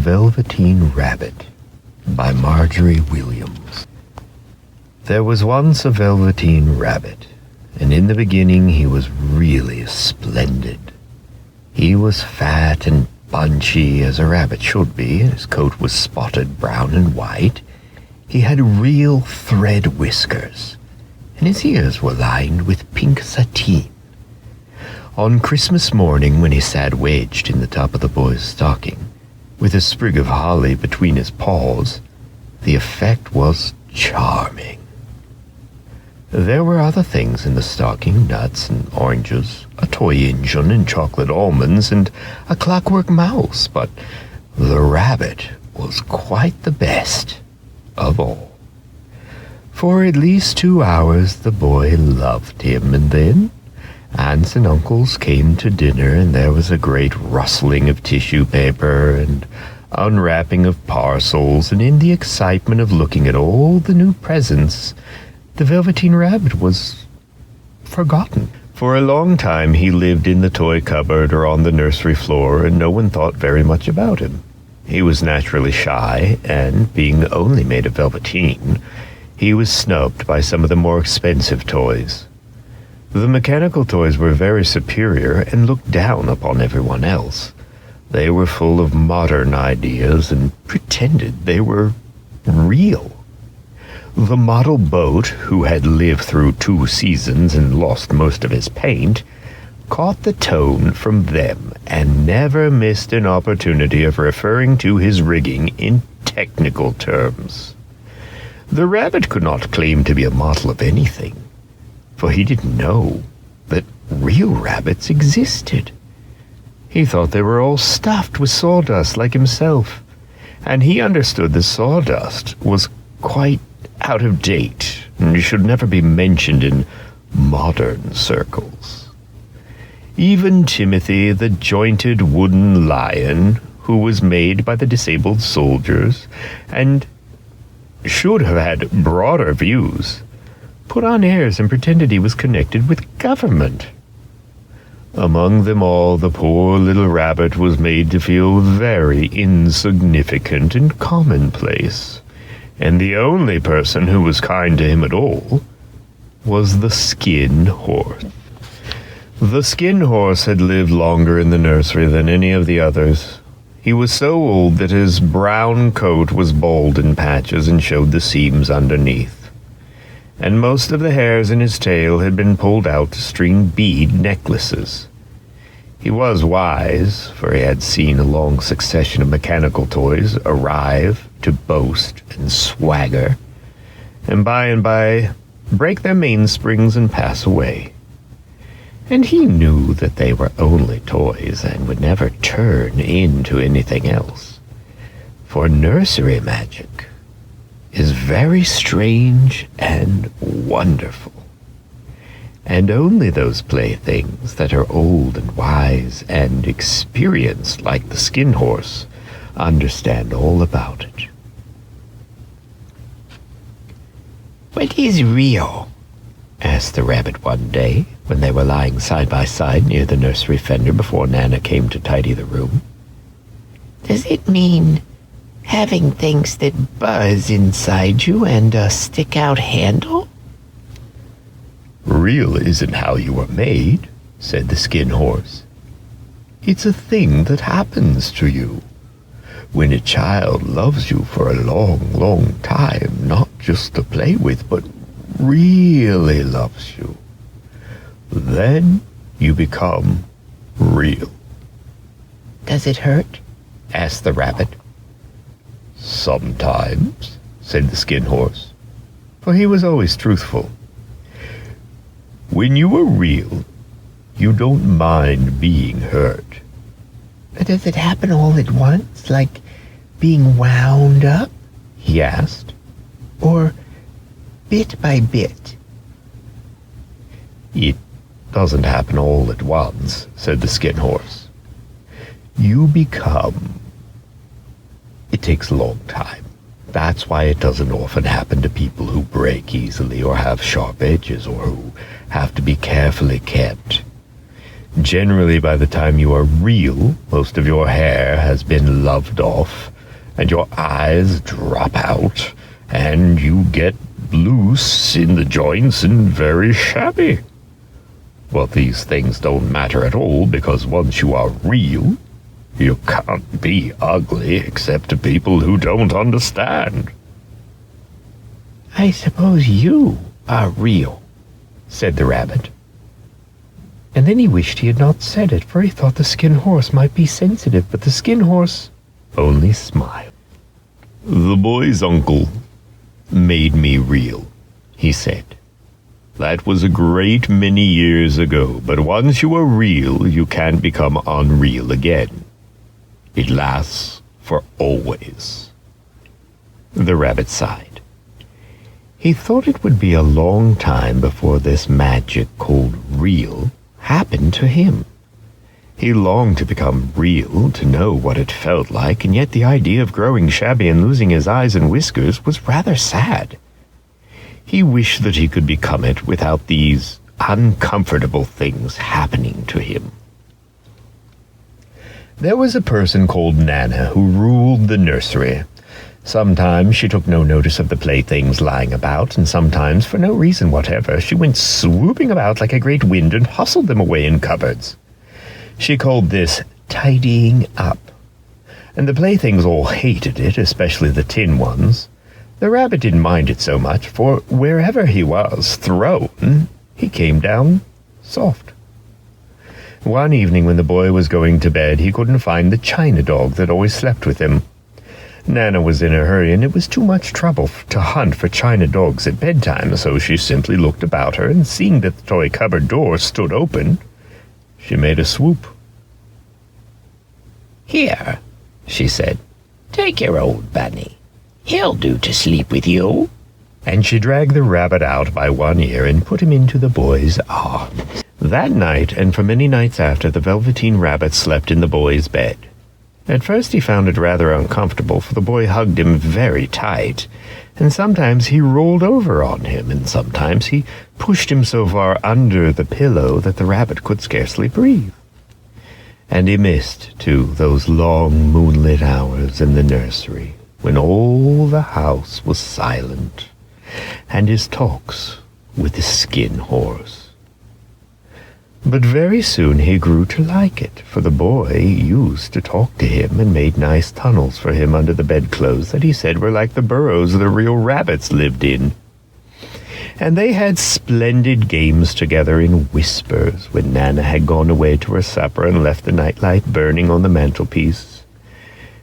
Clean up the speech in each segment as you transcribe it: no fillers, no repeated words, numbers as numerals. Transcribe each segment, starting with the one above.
Velveteen Rabbit by Margery Williams. There was once a Velveteen Rabbit, and in the beginning he was really splendid. He was fat and bunchy as a rabbit should be. His coat was spotted brown and white. He had real thread whiskers, and his ears were lined with pink sateen. On Christmas morning, when he sat wedged in the top of the boy's stocking, with a sprig of holly between his paws, the effect was charming. There were other things in the stocking, nuts and oranges, a toy engine and chocolate almonds, and a clockwork mouse, but the rabbit was quite the best of all. For at least 2 hours the boy loved him, and then aunts and uncles came to dinner, and there was a great rustling of tissue paper and unwrapping of parcels, and in the excitement of looking at all the new presents, the Velveteen Rabbit was forgotten. For a long time he lived in the toy cupboard or on the nursery floor, and no one thought very much about him. He was naturally shy, and being only made of velveteen, he was snubbed by some of the more expensive toys. The mechanical toys were very superior and looked down upon everyone else. They were full of modern ideas and pretended they were real. The model boat, who had lived through 2 seasons and lost most of his paint, caught the tone from them and never missed an opportunity of referring to his rigging in technical terms. The rabbit could not claim to be a model of anything, for he didn't know that real rabbits existed. He thought they were all stuffed with sawdust like himself, and he understood the sawdust was quite out of date and should never be mentioned in modern circles. Even Timothy, the jointed wooden lion, who was made by the disabled soldiers and should have had broader views, put on airs and pretended he was connected with government. Among them all, the poor little rabbit was made to feel very insignificant and commonplace, and the only person who was kind to him at all was the Skin Horse. The Skin Horse had lived longer in the nursery than any of the others. He was so old that his brown coat was bald in patches and showed the seams underneath, and most of the hairs in his tail had been pulled out to string bead necklaces. He was wise, for he had seen a long succession of mechanical toys arrive to boast and swagger, and by break their mainsprings and pass away. And he knew that they were only toys and would never turn into anything else, for nursery magic is very strange and wonderful, and only those playthings that are old and wise and experienced like the Skin Horse understand all about it. "What is real?" asked the rabbit one day, when they were lying side by side near the nursery fender before Nana came to tidy the room. "Does it mean having things that buzz inside you and a stick-out handle?" "Real isn't how you were made," said the Skin Horse. "It's a thing that happens to you when a child loves you for a long, long time, not just to play with, but really loves you. Then you become real." "Does it hurt?" asked the rabbit. "Sometimes," said the Skin Horse, for he was always truthful. "When you are real, you don't mind being hurt." "But does it happen all at once, like being wound up?" he asked. "Or bit by bit?" "It doesn't happen all at once," said the Skin Horse. "You become. It takes a long time. That's why it doesn't often happen to people who break easily or have sharp edges or who have to be carefully kept. Generally, by the time you are real, most of your hair has been loved off, and your eyes drop out, and you get loose in the joints and very shabby. Well, these things don't matter at all, because once you are real, you can't be ugly except to people who don't understand. I suppose you are real, said the rabbit. And then he wished he had not said it, for he thought the Skin Horse might be sensitive, but the Skin Horse only smiled. The boy's uncle made me real, he said. That was a great many years ago, but once you are real, you can't become unreal again. It lasts for always. The rabbit sighed. He thought it would be a long time before this magic called real happened to him. He longed to become real, to know what it felt like, and yet the idea of growing shabby and losing his eyes and whiskers was rather sad. He wished that he could become it without these uncomfortable things happening to him. There was a person called Nana who ruled the nursery. Sometimes she took no notice of the playthings lying about, and sometimes, for no reason whatever, she went swooping about like a great wind and hustled them away in cupboards. She called this tidying up, and the playthings all hated it, especially the tin ones. The rabbit didn't mind it so much, for wherever he was thrown, he came down soft. One evening when the boy was going to bed, he couldn't find the china dog that always slept with him. Nana was in a hurry, and it was too much trouble to hunt for china dogs at bedtime, so she simply looked about her, and seeing that the toy cupboard door stood open, she made a swoop. Here, she said, take your old bunny. He'll do to sleep with you. And she dragged the rabbit out by one ear and put him into the boy's arms. That night, and for many nights after, the Velveteen Rabbit slept in the boy's bed. At first he found it rather uncomfortable, for the boy hugged him very tight, and sometimes he rolled over on him, and sometimes he pushed him so far under the pillow that the rabbit could scarcely breathe. And he missed, too, those long moonlit hours in the nursery, when all the house was silent, and his talks with the Skin Horse. But very soon he grew to like it, for the boy used to talk to him and made nice tunnels for him under the bedclothes that he said were like the burrows the real rabbits lived in. And they had splendid games together in whispers when Nana had gone away to her supper and left the nightlight burning on the mantelpiece.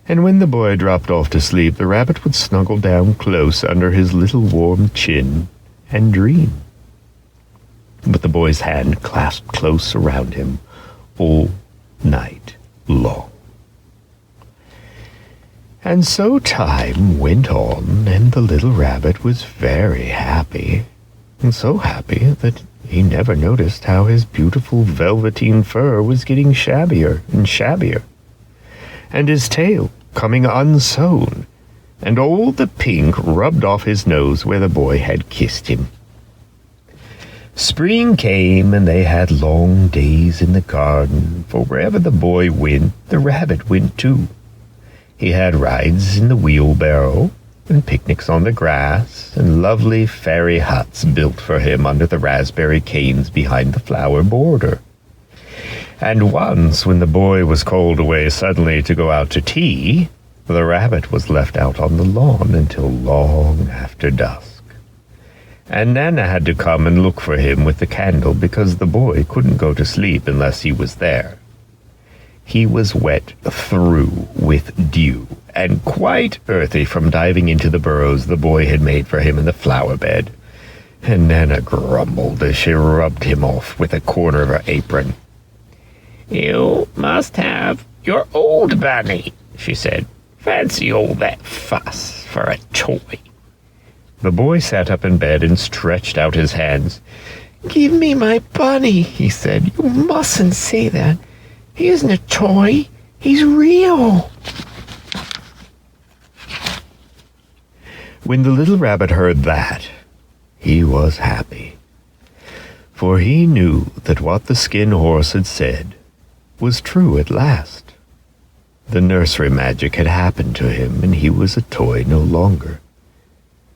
And when the boy dropped off to sleep, the rabbit would snuggle down close under his little warm chin and dream. But the boy's hand clasped close around him all night long. And so time went on, and the little rabbit was very happy, and so happy that he never noticed how his beautiful velveteen fur was getting shabbier and shabbier, and his tail coming unsewn, and all the pink rubbed off his nose where the boy had kissed him. Spring came, and they had long days in the garden, for wherever the boy went, the rabbit went too. He had rides in the wheelbarrow, and picnics on the grass, and lovely fairy huts built for him under the raspberry canes behind the flower border. And once, when the boy was called away suddenly to go out to tea, the rabbit was left out on the lawn until long after dusk. And Nana had to come and look for him with the candle, because the boy couldn't go to sleep unless he was there. He was wet through with dew, and quite earthy from diving into the burrows the boy had made for him in the flower bed. And Nana grumbled as she rubbed him off with a corner of her apron. You must have your old bunny, she said. Fancy all that fuss for a toy. The boy sat up in bed and stretched out his hands. Give me my bunny, he said. You mustn't say that. He isn't a toy. He's real. When the little rabbit heard that, he was happy, for he knew that what the Skin Horse had said was true at last. The nursery magic had happened to him, and he was a toy no longer.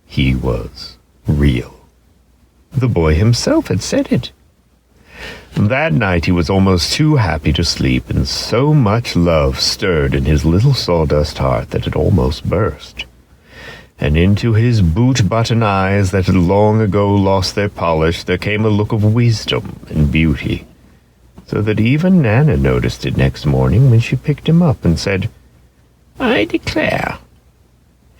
He was real. The boy himself had said it. That night he was almost too happy to sleep, and so much love stirred in his little sawdust heart that it almost burst. And into his boot-button eyes that had long ago lost their polish there came a look of wisdom and beauty, so that even Nana noticed it next morning when she picked him up and said, "I declare,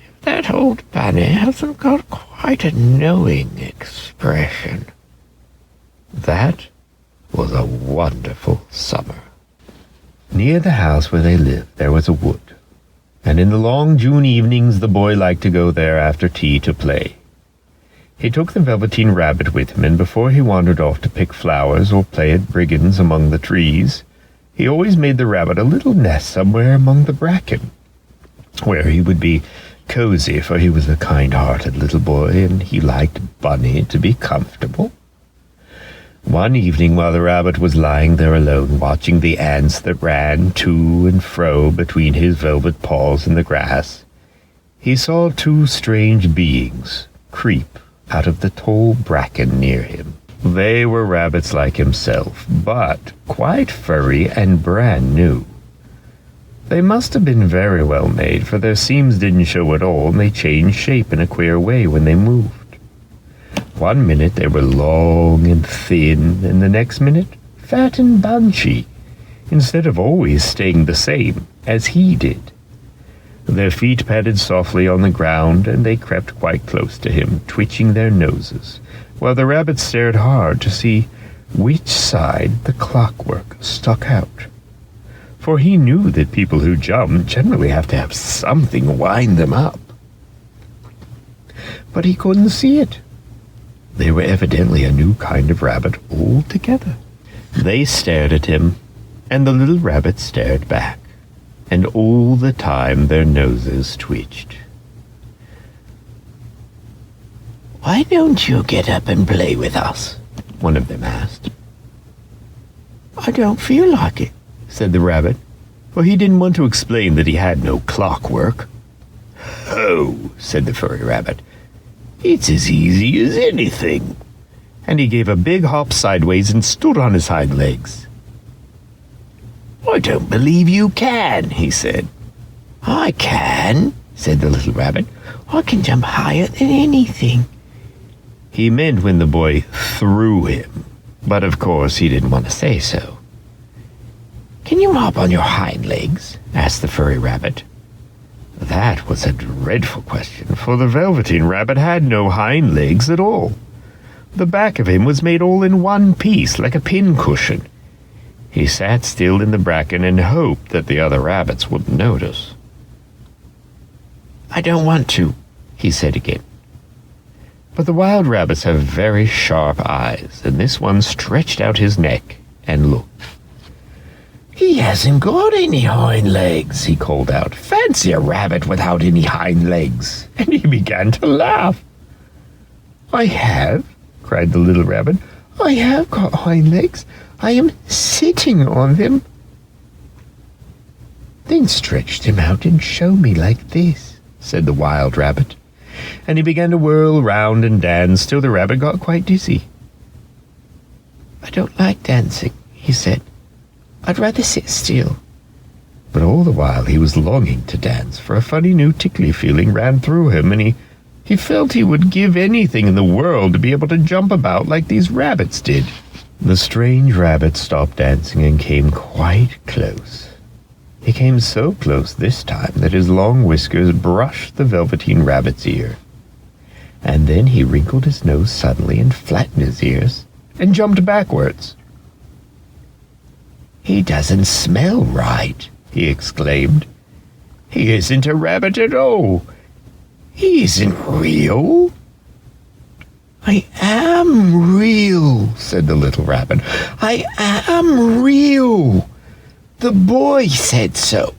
if that old bunny hasn't got quite a knowing expression." That was a wonderful summer. Near the house where they lived there was a wood, and in the long June evenings the boy liked to go there after tea to play. He took the Velveteen Rabbit with him, and before he wandered off to pick flowers or play at brigands among the trees, he always made the rabbit a little nest somewhere among the bracken, where he would be cozy, for he was a kind-hearted little boy, and he liked Bunny to be comfortable. One evening, while the rabbit was lying there alone, watching the ants that ran to and fro between his velvet paws in the grass, he saw two strange beings creep out of the tall bracken near him. They were rabbits like himself, but quite furry and brand new. They must have been very well made, for their seams didn't show at all, and they changed shape in a queer way when they moved. One minute they were long and thin, and the next minute fat and bunchy, instead of always staying the same, as he did. Their feet padded softly on the ground, and they crept quite close to him, twitching their noses, while the rabbit stared hard to see which side the clockwork stuck out. For he knew that people who jump generally have to have something wind them up. But he couldn't see it. They were evidently a new kind of rabbit altogether. They stared at him, and the little rabbit stared back, and all the time their noses twitched. "Why don't you get up and play with us?" one of them asked. "I don't feel like it," said the rabbit, for he didn't want to explain that he had no clockwork. "Oh," said the furry rabbit, "it's as easy as anything." And he gave a big hop sideways and stood on his hind legs. "I don't believe you can," he said. "I can," said the little rabbit. "I can jump higher than anything." He meant when the boy threw him, but of course he didn't want to say so. "Can you hop on your hind legs?" asked the furry rabbit. That was a dreadful question, for the Velveteen Rabbit had no hind legs at all. The back of him was made all in one piece, like a pincushion. He sat still in the bracken and hoped that the other rabbits wouldn't notice. "I don't want to," he said again. But the wild rabbits have very sharp eyes, and this one stretched out his neck and looked. "He hasn't got any hind legs," he called out. "Fancy a rabbit without any hind legs." And he began to laugh. "I have," cried the little rabbit. "I have got hind legs. I am sitting on them." "Then stretch them out and show me like this," said the wild rabbit. And he began to whirl round and dance till the rabbit got quite dizzy. "I don't like dancing," he said. "I'd rather sit still." But all the while he was longing to dance, for a funny new tickly feeling ran through him, and he felt he would give anything in the world to be able to jump about like these rabbits did. The strange rabbit stopped dancing and came quite close. He came so close this time that his long whiskers brushed the Velveteen Rabbit's ear. And then he wrinkled his nose suddenly and flattened his ears and jumped backwards. "He doesn't smell right," he exclaimed. "He isn't a rabbit at all. He isn't real." "I am real," said the little rabbit. "I am real. The boy said so."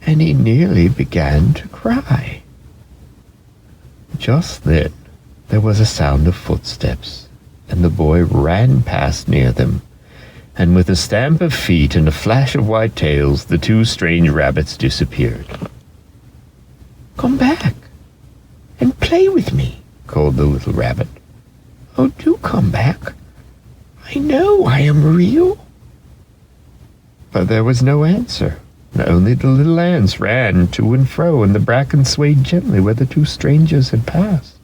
And he nearly began to cry. Just then there was a sound of footsteps, and the boy ran past near them, and with a stamp of feet and a flash of white tails, the two strange rabbits disappeared. "Come back and play with me," called the little rabbit. "Oh, do come back. I know I am real." But there was no answer. Only the little ants ran to and fro, and the bracken swayed gently where the two strangers had passed.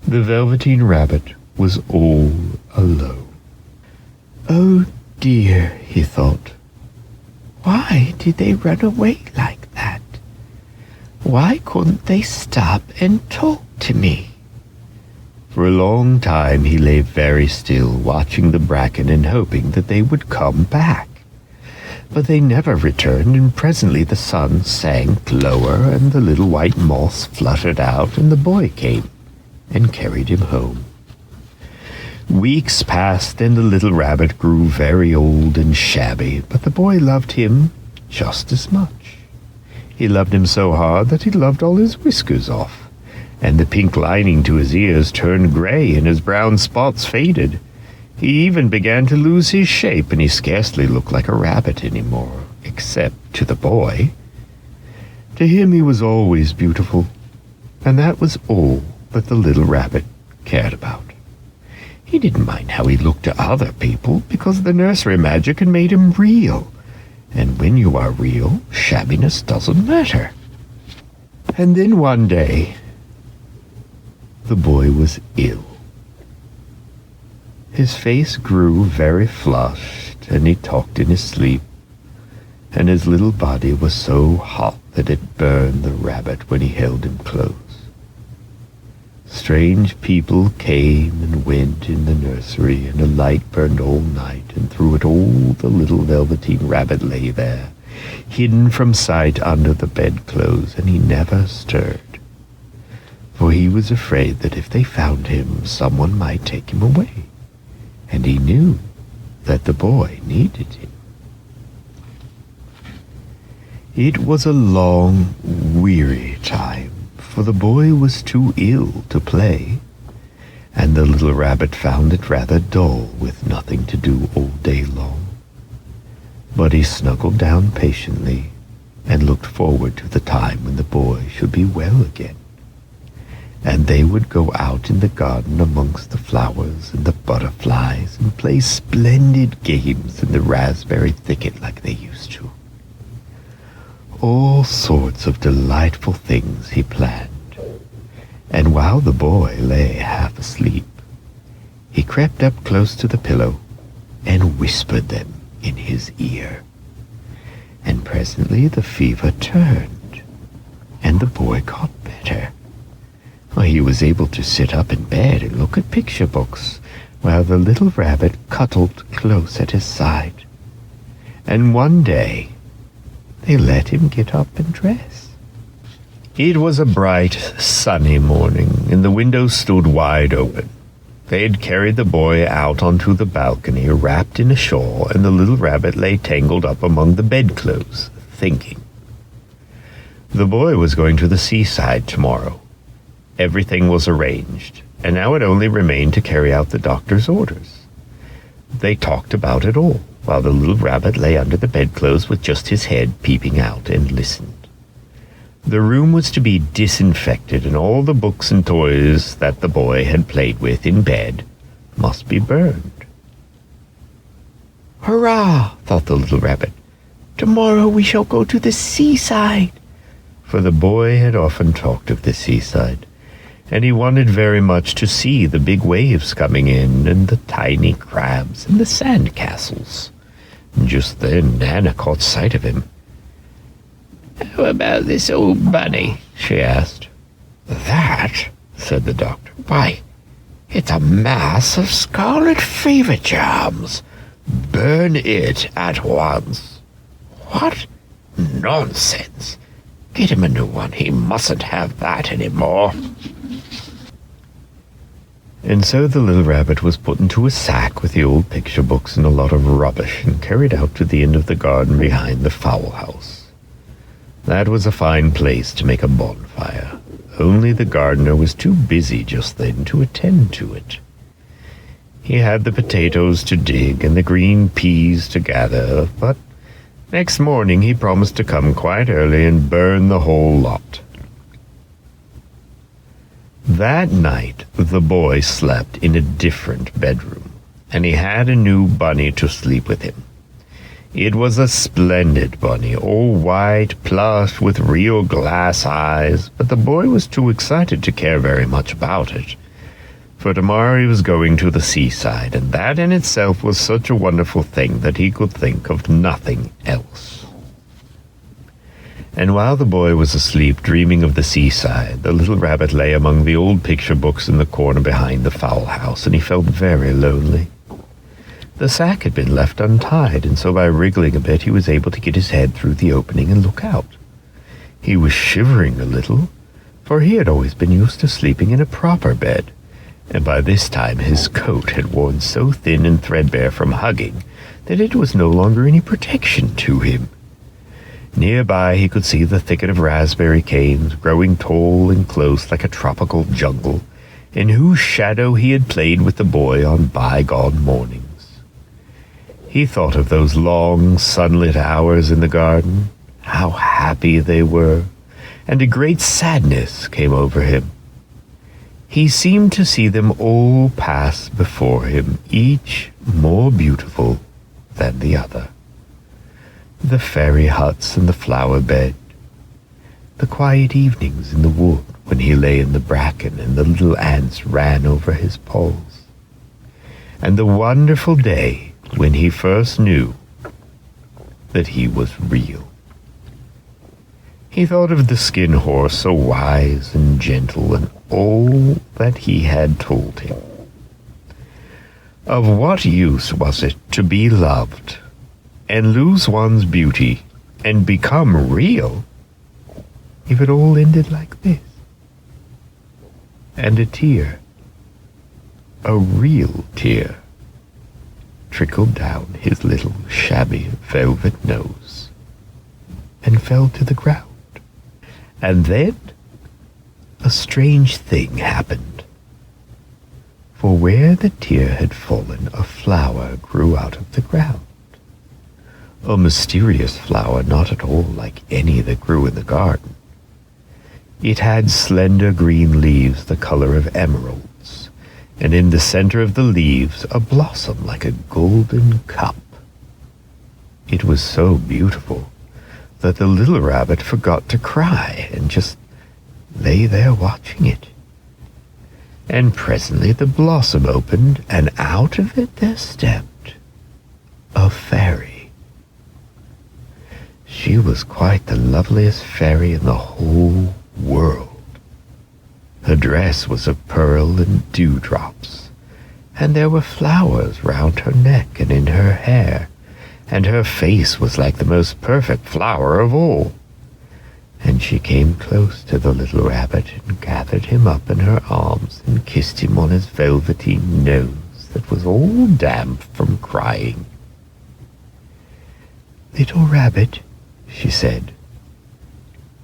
The Velveteen Rabbit was all alone. "Oh dear," he thought. "Why did they run away like that? Why couldn't they stop and talk to me?" For a long time he lay very still, watching the bracken and hoping that they would come back. But they never returned, and presently the sun sank lower, and the little white moths fluttered out, and the boy came and carried him home. Weeks passed, and the little rabbit grew very old and shabby, but the boy loved him just as much. He loved him so hard that he loved all his whiskers off, and the pink lining to his ears turned gray, and his brown spots faded. He even began to lose his shape, and he scarcely looked like a rabbit anymore, except to the boy. To him he was always beautiful, and that was all that the little rabbit cared about. He didn't mind how he looked to other people, because the nursery magic had made him real, and when you are real, shabbiness doesn't matter. And then one day, the boy was ill. His face grew very flushed, and he talked in his sleep, and his little body was so hot that it burned the rabbit when he held him close. Strange people came and went in the nursery, and a light burned all night, and through it all the little Velveteen Rabbit lay there, hidden from sight under the bedclothes, and he never stirred, for he was afraid that if they found him, someone might take him away, and he knew that the boy needed him. It was a long, weary time, for the boy was too ill to play, and the little rabbit found it rather dull with nothing to do all day long. But he snuggled down patiently and looked forward to the time when the boy should be well again, and they would go out in the garden amongst the flowers and the butterflies and play splendid games in the raspberry thicket like they used to. All sorts of delightful things he planned, and while the boy lay half asleep, he crept up close to the pillow and whispered them in his ear. And presently the fever turned, and the boy got better. He was able to sit up in bed and look at picture books, while the little rabbit cuddled close at his side. And one day, they let him get up and dress. It was a bright, sunny morning, and the window stood wide open. They had carried the boy out onto the balcony, wrapped in a shawl, and the little rabbit lay tangled up among the bedclothes, thinking. The boy was going to the seaside tomorrow. Everything was arranged, and now it only remained to carry out the doctor's orders. They talked about it all, while the little rabbit lay under the bedclothes with just his head peeping out and listened. The room was to be disinfected, and all the books and toys that the boy had played with in bed must be burned. "Hurrah!" thought the little rabbit. "Tomorrow we shall go to the seaside." For the boy had often talked of the seaside, and he wanted very much to see the big waves coming in, and the tiny crabs, and the sand castles. Just then Nana caught sight of him. "How about this old bunny?" she asked. "That?" said the doctor. "Why, it's a mass of scarlet fever germs. Burn it at once." "What? Nonsense. Get him a new one. He mustn't have that anymore." And so the little rabbit was put into a sack with the old picture books and a lot of rubbish, and carried out to the end of the garden behind the fowl house. That was a fine place to make a bonfire, only the gardener was too busy just then to attend to it. He had the potatoes to dig and the green peas to gather, but next morning he promised to come quite early and burn the whole lot. That night the boy slept in a different bedroom, and he had a new bunny to sleep with him. It was a splendid bunny, all white, plush, with real glass eyes, but the boy was too excited to care very much about it. For tomorrow he was going to the seaside, and that in itself was such a wonderful thing that he could think of nothing else. And while the boy was asleep dreaming of the seaside, the little rabbit lay among the old picture books in the corner behind the fowl house, and he felt very lonely. The sack had been left untied, and so by wriggling a bit he was able to get his head through the opening and look out. He was shivering a little, for he had always been used to sleeping in a proper bed, and by this time his coat had worn so thin and threadbare from hugging that it was no longer any protection to him. Nearby he could see the thicket of raspberry canes growing tall and close like a tropical jungle, in whose shadow he had played with the boy on bygone mornings. He thought of those long, sunlit hours in the garden, how happy they were, and a great sadness came over him. He seemed to see them all pass before him, each more beautiful than the other. The fairy huts and the flower bed, the quiet evenings in the wood when he lay in the bracken and the little ants ran over his paws, and the wonderful day when he first knew that he was real. He thought of the skin horse, so wise and gentle, and all that he had told him. Of what use was it to be loved and lose one's beauty and become real if it all ended like this? And a tear, a real tear, trickled down his little shabby velvet nose and fell to the ground. And then a strange thing happened. For where the tear had fallen, a flower grew out of the ground. A mysterious flower, not at all like any that grew in the garden. It had slender green leaves the color of emeralds, and in the center of the leaves a blossom like a golden cup. It was so beautiful that the little rabbit forgot to cry and just lay there watching it. And presently the blossom opened, and out of it there stepped a fairy. She was quite the loveliest fairy in the whole world. Her dress was of pearl and dewdrops, and there were flowers round her neck and in her hair, and her face was like the most perfect flower of all. And she came close to the little rabbit and gathered him up in her arms and kissed him on his velveteen nose that was all damp from crying. "Little rabbit," she said,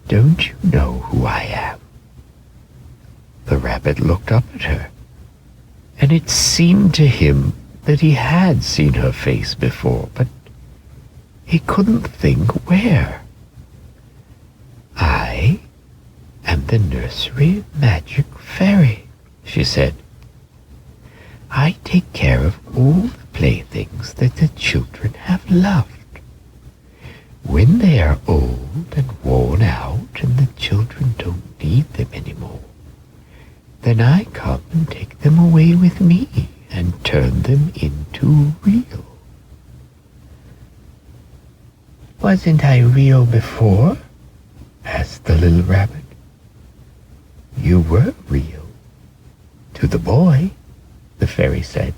"don't you know who I am?" The rabbit looked up at her, and it seemed to him that he had seen her face before, but he couldn't think where. "I am the nursery magic fairy," she said. "I take care of all the playthings that the children have loved. When they are old and worn out and the children don't need them anymore, then I come and take them away with me and turn them into real." "Wasn't I real before?" asked the little rabbit. "You were real to the boy," the fairy said,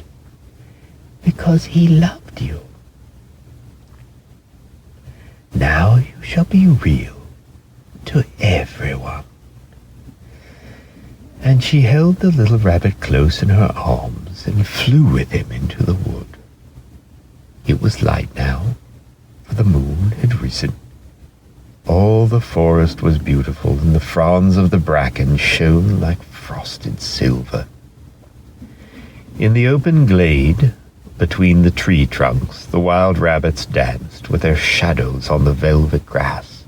"because he loved you. Now you shall be real to everyone." And she held the little rabbit close in her arms and flew with him into the wood. It was light now, for the moon had risen. All the forest was beautiful, and the fronds of the bracken shone like frosted silver. In the open glade, between the tree trunks, the wild rabbits danced with their shadows on the velvet grass.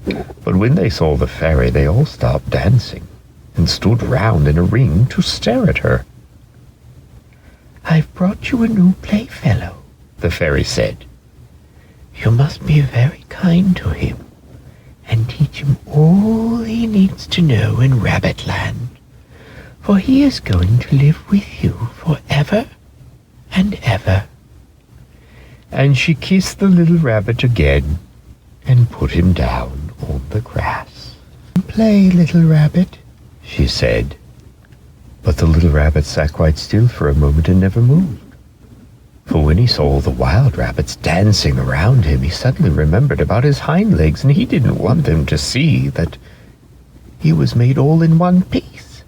But when they saw the fairy, they all stopped dancing and stood round in a ring to stare at her. "I've brought you a new playfellow," the fairy said. "You must be very kind to him and teach him all he needs to know in Rabbitland, for he is going to live with you forever and ever." And she kissed the little rabbit again and put him down on the grass. "Play, little rabbit," she said. But the little rabbit sat quite still for a moment and never moved. For when he saw the wild rabbits dancing around him, he suddenly remembered about his hind legs, and he didn't want them to see that he was made all in one piece.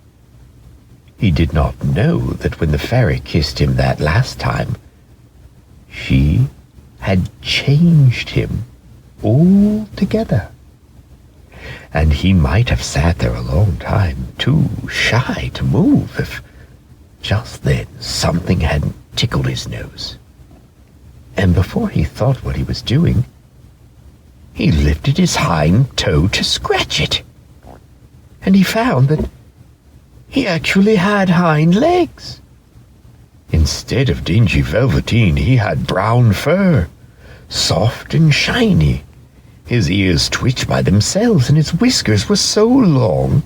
He did not know that when the fairy kissed him that last time, she had changed him altogether. And he might have sat there a long time, too shy to move, if just then something hadn't tickled his nose. And before he thought what he was doing, he lifted his hind toe to scratch it. And he found that he actually had hind legs. Instead of dingy velveteen, he had brown fur, soft and shiny. His ears twitched by themselves, and his whiskers were so long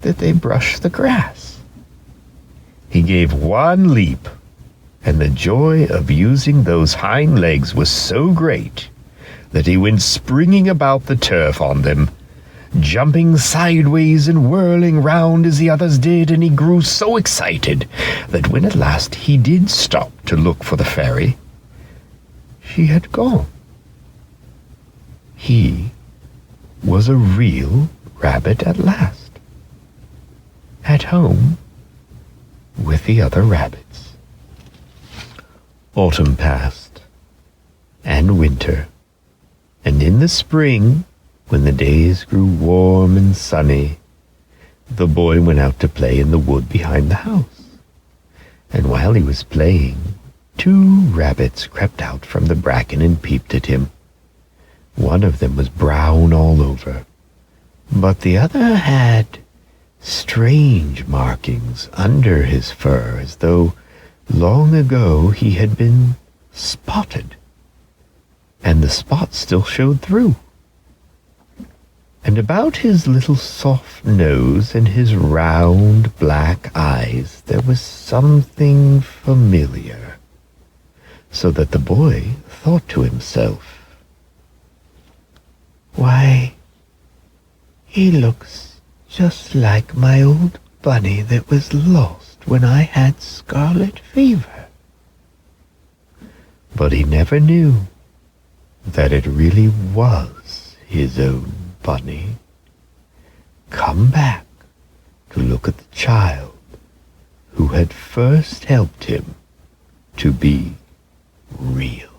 that they brushed the grass. He gave one leap, and the joy of using those hind legs was so great that he went springing about the turf on them, jumping sideways and whirling round as the others did, and he grew so excited that when at last he did stop to look for the fairy, she had gone. He was a real rabbit at last, at home with the other rabbits. Autumn passed, and winter, and in the spring, when the days grew warm and sunny, the boy went out to play in the wood behind the house. And while he was playing, 2 rabbits crept out from the bracken and peeped at him. One of them was brown all over, but the other had strange markings under his fur, as though long ago he had been spotted, and the spots still showed through. And about his little soft nose and his round black eyes there was something familiar, so that the boy thought to himself, "Why, he looks just like my old bunny that was lost when I had scarlet fever." But he never knew that it really was his own bunny, come back to look at the child who had first helped him to be real.